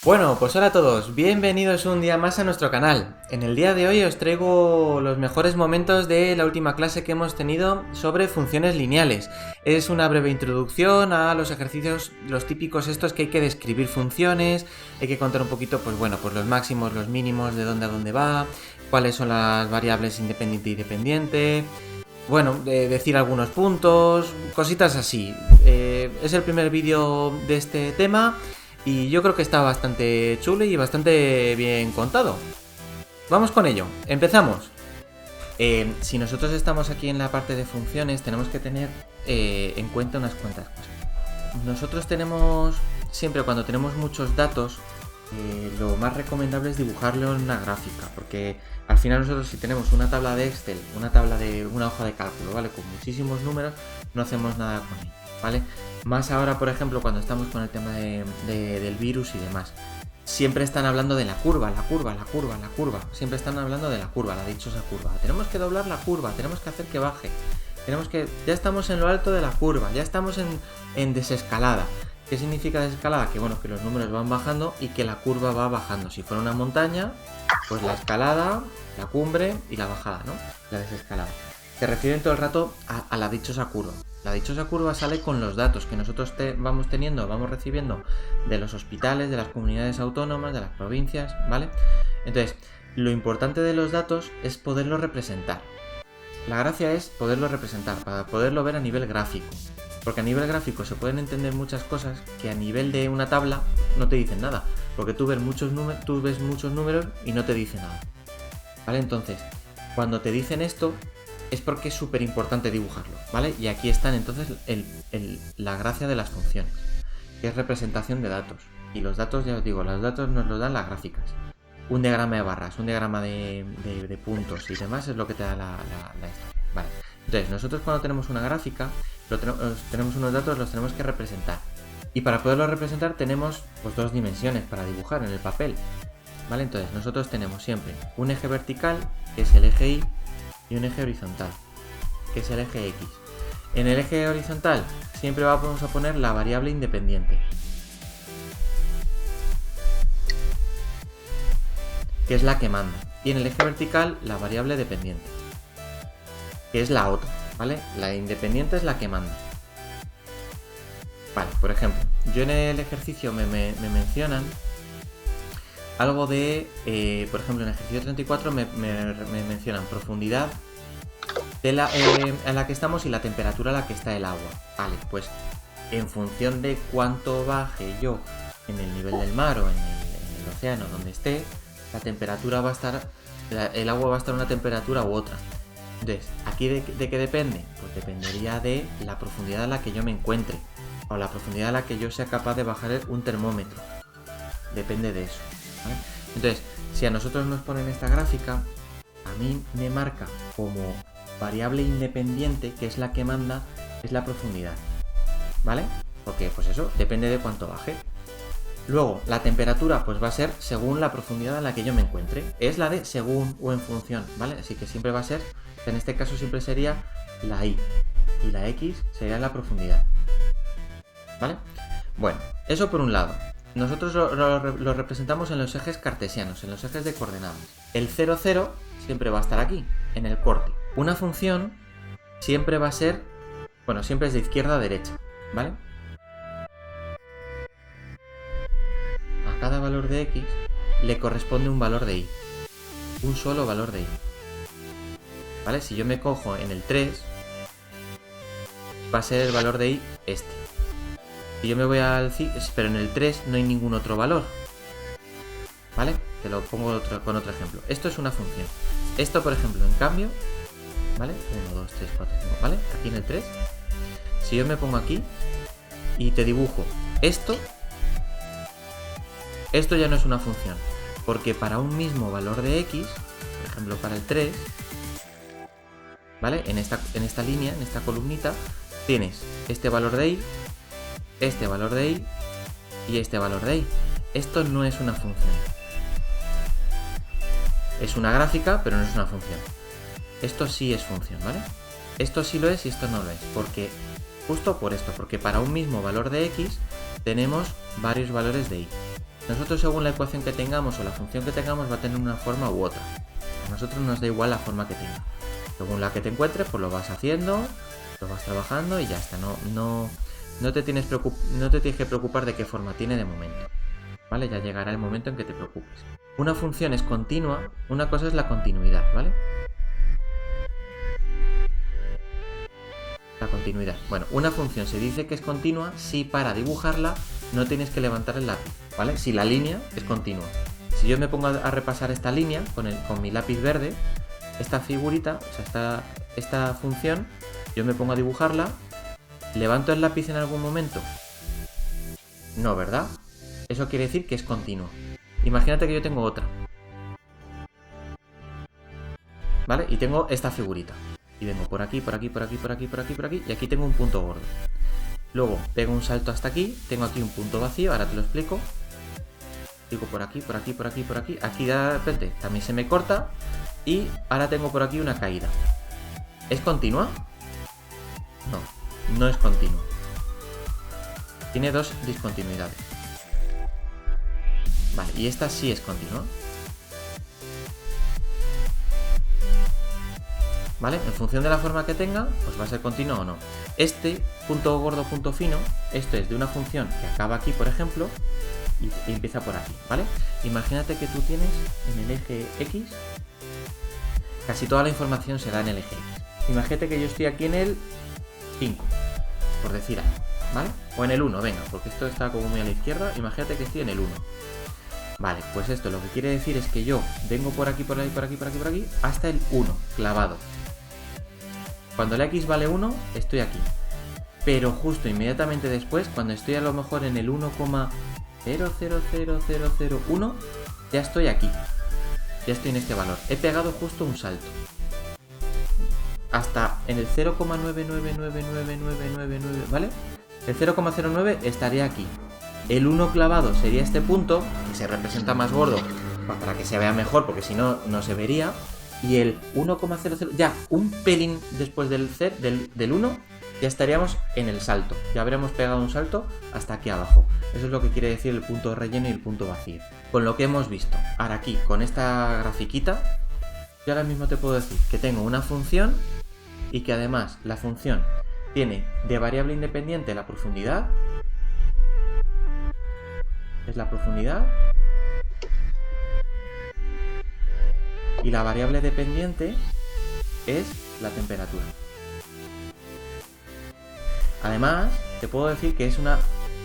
Bueno, pues hola a todos, bienvenidos un día más a nuestro canal. En el día de hoy os traigo los mejores momentos de la última clase que hemos tenido sobre funciones lineales. Es una breve introducción a los ejercicios, los típicos estos que hay que describir funciones, hay que contar un poquito, pues bueno, pues los máximos, los mínimos, de dónde a dónde va, cuáles son las variables independiente y dependiente. Bueno, decir algunos puntos, cositas así. Es el primer vídeo de este tema. Y yo creo que está bastante chulo y bastante bien contado. Vamos con ello, empezamos. Si nosotros estamos aquí en la parte de funciones, tenemos que tener en cuenta unas cuantas cosas. Nosotros tenemos, siempre cuando tenemos muchos datos, lo más recomendable es dibujarlo en una gráfica, porque al final nosotros si tenemos una tabla de Excel, una hoja de cálculo, ¿vale? Con muchísimos números, no hacemos nada con ello, ¿vale? Más ahora, por ejemplo, cuando estamos con el tema del virus y demás. Siempre están hablando de la curva. Siempre están hablando de la curva, la dichosa curva. Tenemos que doblar la curva, tenemos que hacer que baje. Ya estamos en lo alto de la curva, ya estamos en desescalada. ¿Qué significa desescalada? Que bueno, que los números van bajando y que la curva va bajando. Si fuera una montaña, pues la escalada, la cumbre y la bajada, ¿no? La desescalada. Se refieren todo el rato a la dichosa curva. La dichosa curva sale con los datos que nosotros vamos recibiendo de los hospitales, de las comunidades autónomas, de las provincias, ¿vale? Entonces, lo importante de los datos es poderlos representar. La gracia es poderlo representar, para poderlo ver a nivel gráfico. Porque a nivel gráfico se pueden entender muchas cosas que a nivel de una tabla no te dicen nada. Porque tú ves muchos números y no te dice nada. ¿Vale? Entonces, cuando te dicen esto, es porque es súper importante dibujarlo, ¿vale? Y aquí están entonces la gracia de las funciones, que es representación de datos. Y los datos, ya os digo, los datos nos los dan las gráficas. Un diagrama de barras, un diagrama de puntos y demás es lo que te da la historia, ¿vale? Entonces, nosotros cuando tenemos una gráfica, tenemos unos datos, los tenemos que representar. Y para poderlos representar tenemos pues dos dimensiones para dibujar en el papel, ¿vale? Entonces, nosotros tenemos siempre un eje vertical, que es el eje Y, y un eje horizontal, que es el eje X. En el eje horizontal siempre vamos a poner la variable independiente, que es la que manda. Y en el eje vertical la variable dependiente, que es la otra, ¿vale? La independiente es la que manda. Vale, por ejemplo, yo en el ejercicio me mencionan algo de, por ejemplo, en el ejercicio 34 me mencionan profundidad en la que estamos y la temperatura a la que está el agua. Vale, pues en función de cuánto baje yo en el nivel del mar o en el océano donde esté, la temperatura va a estar, el agua va a estar a una temperatura u otra. Entonces, ¿aquí de qué depende? Pues dependería de la profundidad a la que yo me encuentre o la profundidad a la que yo sea capaz de bajar un termómetro. Depende de eso, ¿vale? Entonces, si a nosotros nos ponen esta gráfica, a mí me marca como variable independiente, que es la que manda, es la profundidad, ¿vale? Porque pues eso, depende de cuánto baje. Luego, la temperatura pues va a ser según la profundidad en la que yo me encuentre. Es la de según o en función, ¿vale? Así que siempre va a ser, en este caso siempre sería la Y. Y la X sería la profundidad, ¿vale? Bueno, eso por un lado. Nosotros lo representamos en los ejes cartesianos, en los ejes de coordenadas. El 0, 0 siempre va a estar aquí, en el corte. Una función siempre va a ser, bueno, siempre es de izquierda a derecha, ¿vale? A cada valor de X le corresponde un valor de Y. Un solo valor de Y. ¿Vale? Si yo me cojo en el 3, va a ser el valor de Y este. Si yo me voy al 5, pero en el 3 no hay ningún otro valor. ¿Vale? Te lo pongo con otro ejemplo. Esto es una función. Esto, por ejemplo, en cambio, ¿vale? 1, 2, 3, 4, 5, ¿vale? Aquí en el 3. Si yo me pongo aquí y te dibujo esto ya no es una función. Porque para un mismo valor de X, por ejemplo para el 3, ¿vale? En esta línea, en esta columnita, tienes este valor de Y, este valor de Y y este valor de Y. Esto no es una función. Es una gráfica, pero no es una función. Esto sí es función, ¿vale? Esto sí lo es y esto no lo es. Porque, justo por esto, porque para un mismo valor de X tenemos varios valores de Y. Nosotros según la ecuación que tengamos o la función que tengamos va a tener una forma u otra. A nosotros nos da igual la forma que tenga. Según la que te encuentres, pues lo vas haciendo, lo vas trabajando y ya está. No te tienes que preocupar de qué forma tiene de momento. ¿Vale? Ya llegará el momento en que te preocupes. Una función es continua, una cosa es la continuidad, ¿vale? La continuidad. Bueno, una función se dice que es continua si para dibujarla no tienes que levantar el lápiz, ¿vale? Si la línea es continua. Si yo me pongo a repasar esta línea con mi lápiz verde, esta figurita, o sea, esta función, yo me pongo a dibujarla, ¿levanto el lápiz en algún momento? No, ¿verdad? Eso quiere decir que es continua. Imagínate que yo tengo otra. ¿Vale? Y tengo esta figurita. Y vengo por aquí, por aquí, por aquí, por aquí, por aquí, por aquí. Y aquí tengo un punto gordo. Luego pego un salto hasta aquí. Tengo aquí un punto vacío. Ahora te lo explico. Digo por aquí, por aquí, por aquí, por aquí. Aquí de repente también se me corta. Y ahora tengo por aquí una caída. ¿Es continua? No, no es continua. Tiene dos discontinuidades. Vale, y esta sí es continua. ¿Vale? En función de la forma que tenga, pues va a ser continuo o no. Este punto gordo, punto fino, esto es de una función que acaba aquí, por ejemplo, y empieza por aquí, ¿vale? Imagínate que tú tienes en el eje X, casi toda la información se da en el eje X. Imagínate que yo estoy aquí en el 5, por decir algo, ¿vale? O en el 1, venga, porque esto está como muy a la izquierda, imagínate que estoy en el 1. Vale, pues esto lo que quiere decir es que yo vengo por aquí, por aquí, por aquí, por aquí, por aquí, hasta el 1, clavado. Cuando la X vale 1, estoy aquí. Pero justo inmediatamente después, cuando estoy a lo mejor en el 1,000001, ya estoy aquí. Ya estoy en este valor. He pegado justo un salto. Hasta en el 0,999999, ¿vale? El 0,09 estaría aquí. El 1 clavado sería este punto, que se representa más gordo, para que se vea mejor, porque si no, no se vería. Y el 1,00, ya un pelín después del 1, ya estaríamos en el salto. Ya habremos pegado un salto hasta aquí abajo. Eso es lo que quiere decir el punto relleno y el punto vacío. Con lo que hemos visto. Ahora aquí, con esta grafiquita, yo ahora mismo te puedo decir que tengo una función y que además la función tiene de variable independiente la profundidad. Es la profundidad. Y la variable dependiente es la temperatura. Además, te puedo decir que es una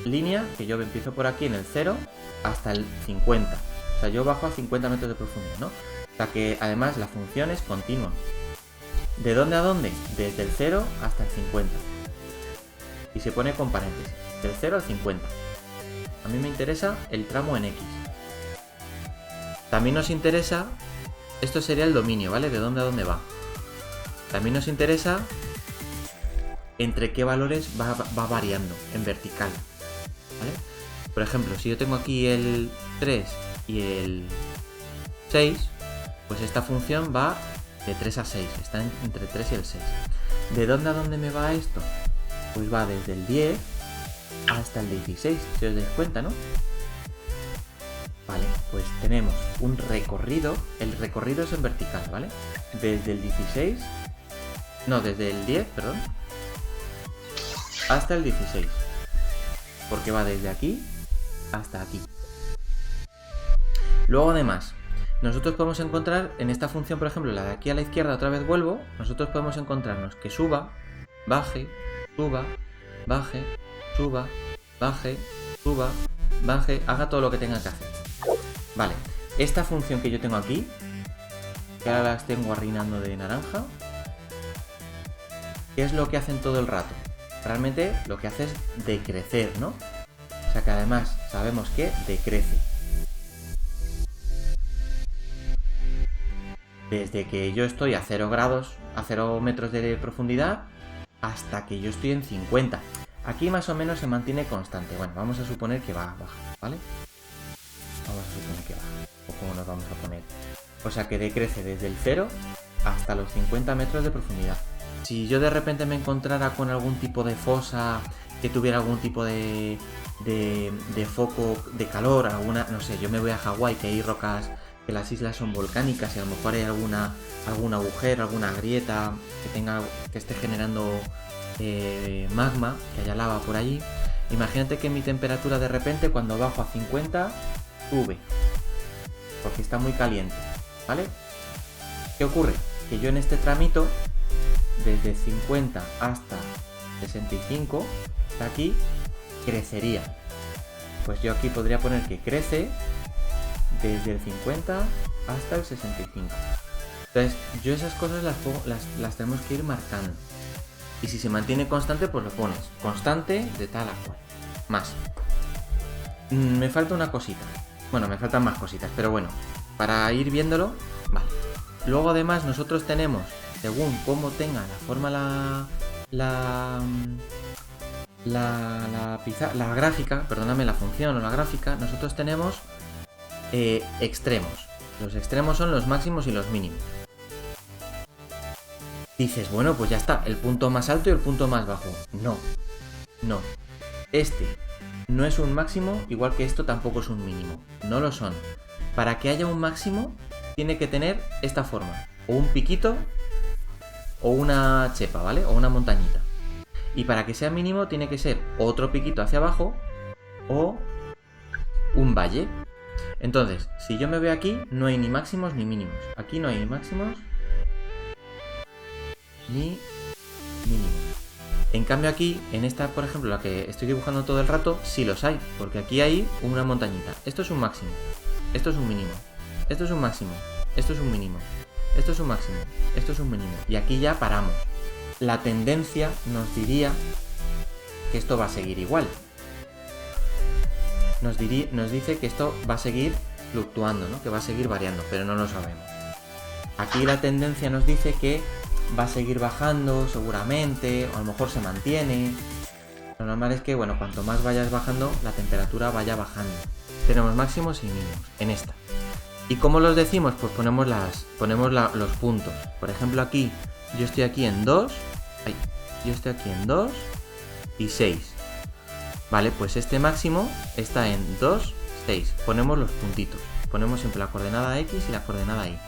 línea que yo empiezo por aquí en el 0 hasta el 50. O sea, yo bajo a 50 metros de profundidad, ¿no? O sea que además la función es continua. ¿De dónde a dónde? Desde el 0 hasta el 50. Y se pone con paréntesis. Del 0 al 50. A mí me interesa el tramo en X. También nos interesa... Esto sería el dominio, ¿vale? De dónde a dónde va. También nos interesa entre qué valores va variando en vertical, ¿vale? Por ejemplo, si yo tengo aquí el 3 y el 6, pues esta función va de 3 a 6, está entre 3 y el 6. ¿De dónde a dónde me va esto? Pues va desde el 10 hasta el 16, si os dais cuenta, ¿no? Vale, pues tenemos un recorrido, el recorrido es en vertical, ¿vale? Desde el 16, no, desde el 10, perdón, hasta el 16, porque va desde aquí hasta aquí. Luego además, nosotros podemos encontrar en esta función, por ejemplo, la de aquí a la izquierda, otra vez vuelvo, nosotros podemos encontrarnos que suba, baje, suba, baje, suba, baje, suba, baje, haga todo lo que tenga que hacer. Vale, esta función que yo tengo aquí, que ahora la estoy enguarrinando de naranja, ¿qué es lo que hacen todo el rato? Realmente lo que hace es decrecer, ¿no? O sea que además sabemos que decrece. Desde que yo estoy a 0 grados, a 0 metros de profundidad, hasta que yo estoy en 50. Aquí más o menos se mantiene constante. Bueno, vamos a suponer que va a bajar, ¿vale? Vamos a suponer que baja. ¿O cómo nos vamos a poner? O sea que decrece desde el 0 hasta los 50 metros de profundidad. Si yo de repente me encontrara con algún tipo de fosa que tuviera algún tipo de foco de calor, alguna, no sé, yo me voy a Hawái, que hay rocas, que las islas son volcánicas y a lo mejor hay algún agujero, alguna grieta que esté generando magma, que haya lava por allí. Imagínate que mi temperatura de repente cuando bajo a 50 sube, porque está muy caliente, ¿vale? ¿Qué ocurre? Que yo en este tramito, desde 50 hasta 65, aquí crecería. Pues yo aquí podría poner que crece desde el 50 hasta el 65. Entonces, yo esas cosas las tenemos que ir marcando. Y si se mantiene constante, pues lo pones constante de tal a cual. Más. Me falta una cosita. Bueno, me faltan más cositas, pero bueno, para ir viéndolo, vale. Luego además nosotros tenemos, según cómo tenga la forma la gráfica, perdóname, la función o la gráfica, nosotros tenemos extremos. Los extremos son los máximos y los mínimos. Dices, bueno, pues ya está, el punto más alto y el punto más bajo. No, no. Este no es un máximo, igual que esto tampoco es un mínimo. No lo son. Para que haya un máximo, tiene que tener esta forma. O un piquito, o una chepa, ¿vale? O una montañita. Y para que sea mínimo, tiene que ser otro piquito hacia abajo, o un valle. Entonces, si yo me veo aquí, no hay ni máximos ni mínimos. Aquí no hay ni máximos ni mínimos. En cambio aquí, en esta, por ejemplo, la que estoy dibujando todo el rato, sí los hay, porque aquí hay una montañita. Esto es un máximo, esto es un mínimo, esto es un máximo, esto es un mínimo, esto es un máximo, esto es un mínimo. Y aquí ya paramos. La tendencia nos diría que esto va a seguir igual. Nos dice que esto va a seguir fluctuando, ¿no? Que va a seguir variando, pero no lo sabemos. Aquí la tendencia nos dice que va a seguir bajando seguramente, o a lo mejor se mantiene. Lo normal es que, bueno, cuanto más vayas bajando, la temperatura vaya bajando. Tenemos máximos y mínimos en esta. ¿Y cómo los decimos? Pues ponemos los puntos. Por ejemplo, aquí, yo estoy aquí en 2, yo estoy aquí en 2 y 6. Vale, pues este máximo está en 2, 6. Ponemos los puntitos. Ponemos siempre la coordenada X y la coordenada Y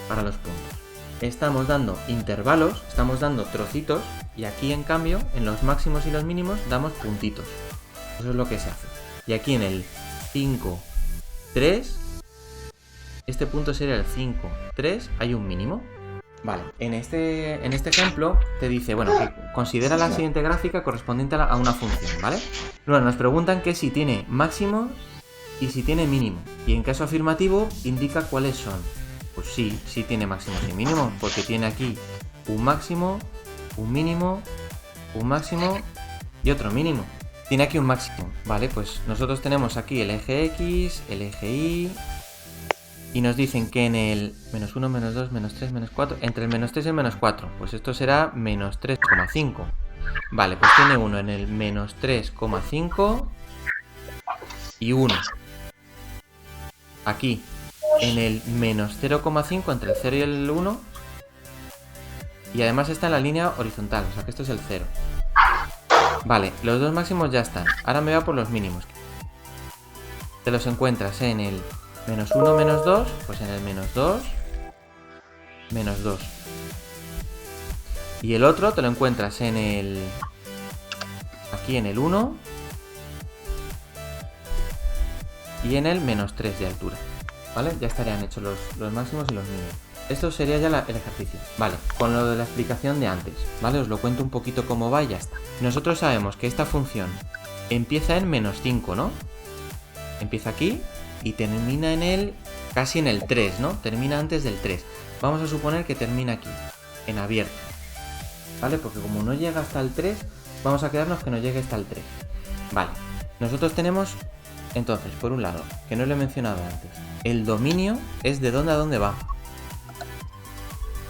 para los puntos. Estamos dando intervalos, estamos dando trocitos, y aquí en cambio, en los máximos y los mínimos, damos puntitos. Eso es lo que se hace. Y aquí en el 5, 3, este punto sería el 5, 3, hay un mínimo. Vale, en este ejemplo te dice, bueno, que considera la siguiente gráfica correspondiente a una función, ¿vale? Luego nos preguntan que si tiene máximo y si tiene mínimo. Y en caso afirmativo, indica cuáles son. Pues sí, sí tiene máximos y mínimos, porque tiene aquí un máximo, un mínimo, un máximo y otro mínimo. Tiene aquí un máximo, ¿vale? Pues nosotros tenemos aquí el eje X, el eje Y, y nos dicen que en el menos 1, menos 2, menos 3, menos 4, entre el menos 3 y el menos 4, pues esto será menos 3,5. Vale, pues tiene uno en el menos 3,5 y 1. Aquí. En el menos 0,5 entre el 0 y el 1. Y además está en la línea horizontal, o sea que esto es el 0. Vale, los dos máximos ya están. Ahora me voy a por los mínimos. Te los encuentras en el menos 1, menos 2. Pues en el menos 2, menos 2. Y el otro te lo encuentras en el... aquí en el 1. Y en el menos 3 de altura. ¿Vale? Ya estarían hechos los máximos y los mínimos. Esto sería ya el ejercicio. Vale, con lo de la explicación de antes, ¿vale? Os lo cuento un poquito cómo va y ya está. Nosotros sabemos que esta función empieza en menos 5, ¿no? Empieza aquí y termina casi en el 3, ¿no? Termina antes del 3. Vamos a suponer que termina aquí, en abierto. ¿Vale? Porque como no llega hasta el 3, vamos a quedarnos que no llegue hasta el 3. Vale, nosotros tenemos... Entonces, por un lado, que no lo he mencionado antes, el dominio es de dónde a dónde va.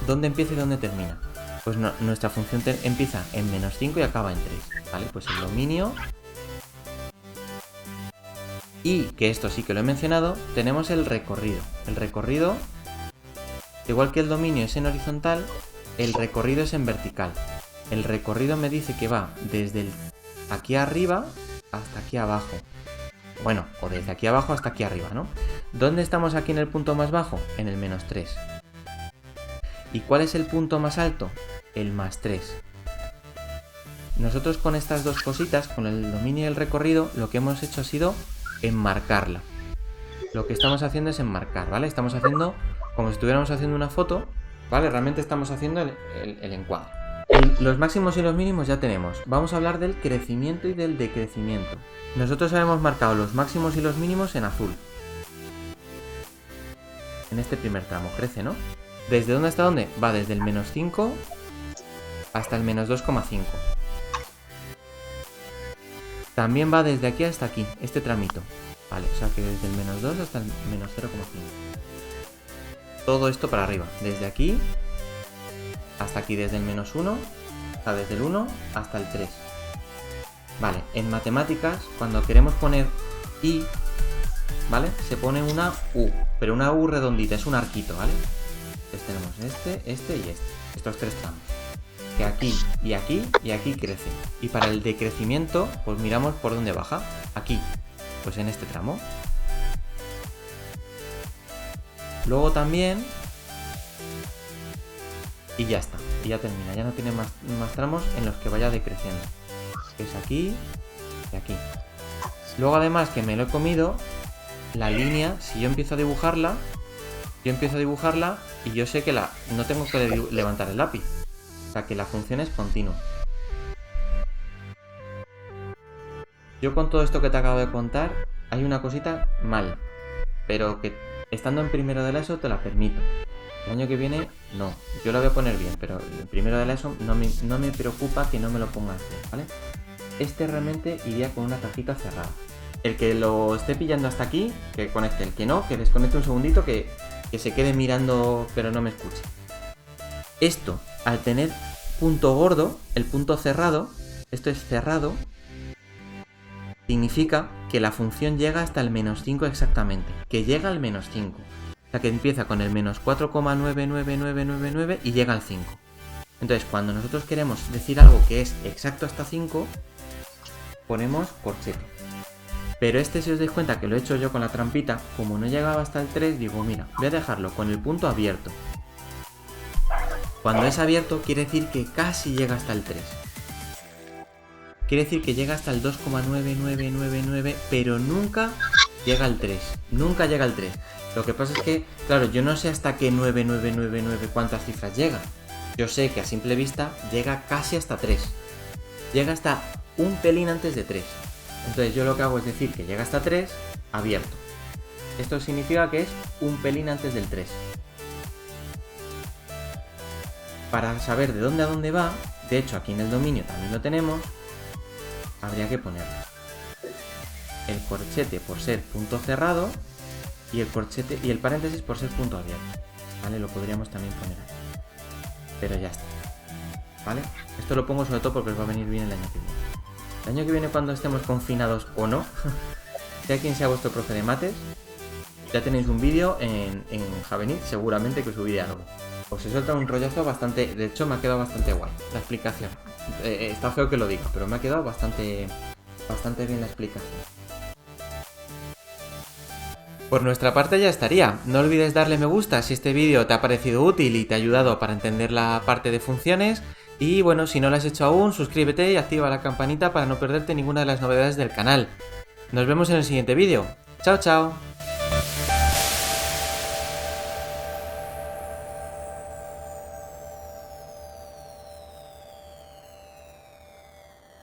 ¿Dónde empieza y dónde termina? Pues nuestra función empieza en menos 5 y acaba en 3. ¿Vale? Pues el dominio... Y, que esto sí que lo he mencionado, tenemos el recorrido. El recorrido, igual que el dominio es en horizontal, el recorrido es en vertical. El recorrido me dice que va desde aquí arriba hasta aquí abajo. Bueno, o desde aquí abajo hasta aquí arriba, ¿no? ¿Dónde estamos aquí en el punto más bajo? En el -3. ¿Y cuál es el punto más alto? El +3. Nosotros con estas dos cositas, con el dominio y el recorrido, lo que hemos hecho ha sido enmarcarla. Lo que estamos haciendo es enmarcar, ¿vale? Estamos haciendo como si estuviéramos haciendo una foto, ¿vale? Realmente estamos haciendo el encuadre. Los máximos y los mínimos ya tenemos. Vamos a hablar del crecimiento y del decrecimiento. Nosotros habíamos marcado los máximos y los mínimos en azul. En este primer tramo crece, ¿no? ¿Desde dónde hasta dónde? Va desde el -5 hasta el -2,5. También va desde aquí hasta aquí, este tramito. Vale, o sea que desde el -2 hasta el -0,5. Todo esto para arriba. Desde aquí hasta aquí, desde el -1, o sea, desde el 1 hasta el 3. Vale, en matemáticas, cuando queremos poner I, ¿vale? Se pone una U, pero una U redondita, es un arquito, ¿vale? Entonces tenemos este y este. Estos tres tramos. Que aquí y aquí y aquí crece. Y para el decrecimiento, pues miramos por dónde baja. Aquí, pues en este tramo. Luego también... Y ya está, y ya termina, ya no tiene más tramos en los que vaya decreciendo. Es aquí y aquí. Luego además que me lo he comido, la línea, si yo empiezo a dibujarla, y yo sé que no tengo que levantar el lápiz. O sea que la función es continua. Yo con todo esto que te acabo de contar, hay una cosita mal, pero que estando en primero de la ESO te la permito. El año que viene, no. Yo la voy a poner bien, pero el primero de la ESO no me preocupa que no me lo pongas bien, ¿vale? Este realmente iría con una cajita cerrada. El que lo esté pillando hasta aquí, que conecte. El que no, que desconecte un segundito, que se quede mirando, pero no me escuche. Esto, al tener punto gordo, el punto cerrado, esto es cerrado, significa que la función llega hasta el -5 exactamente. Que llega al -5. O sea que empieza con el -4,99999 y llega al 5. Entonces, cuando nosotros queremos decir algo que es exacto hasta 5, ponemos corchete. Pero si os dais cuenta que lo he hecho yo con la trampita, como no llegaba hasta el 3, digo, mira, voy a dejarlo con el punto abierto. Cuando es abierto, quiere decir que casi llega hasta el 3. Quiere decir que llega hasta el 2,9999, pero nunca llega al 3. Nunca llega al 3. Lo que pasa es que, claro, yo no sé hasta qué 9999 cuántas cifras llega. Yo sé que a simple vista llega casi hasta 3. Llega hasta un pelín antes de 3. Entonces yo lo que hago es decir que llega hasta 3 abierto. Esto significa que es un pelín antes del 3. Para saber de dónde a dónde va, de hecho aquí en el dominio también lo tenemos, habría que ponerlo. El corchete por ser punto cerrado y el corchete y el paréntesis por ser punto abierto. ¿Vale? Lo podríamos también poner ahí. Pero ya está. ¿Vale? Esto lo pongo sobre todo porque os va a venir bien el año que viene. El año que viene, cuando estemos confinados o no, sea quien sea vuestro profe de mates, ya tenéis un vídeo en Javenit, seguramente que os subiré algo. Os he soltado un rollazo bastante... De hecho, me ha quedado bastante guay la explicación. Está feo que lo diga, pero me ha quedado bastante bien la explicación. Por nuestra parte ya estaría. No olvides darle me gusta si este vídeo te ha parecido útil y te ha ayudado para entender la parte de funciones. Y bueno, si no lo has hecho aún, suscríbete y activa la campanita para no perderte ninguna de las novedades del canal. Nos vemos en el siguiente vídeo. ¡Chao, chao!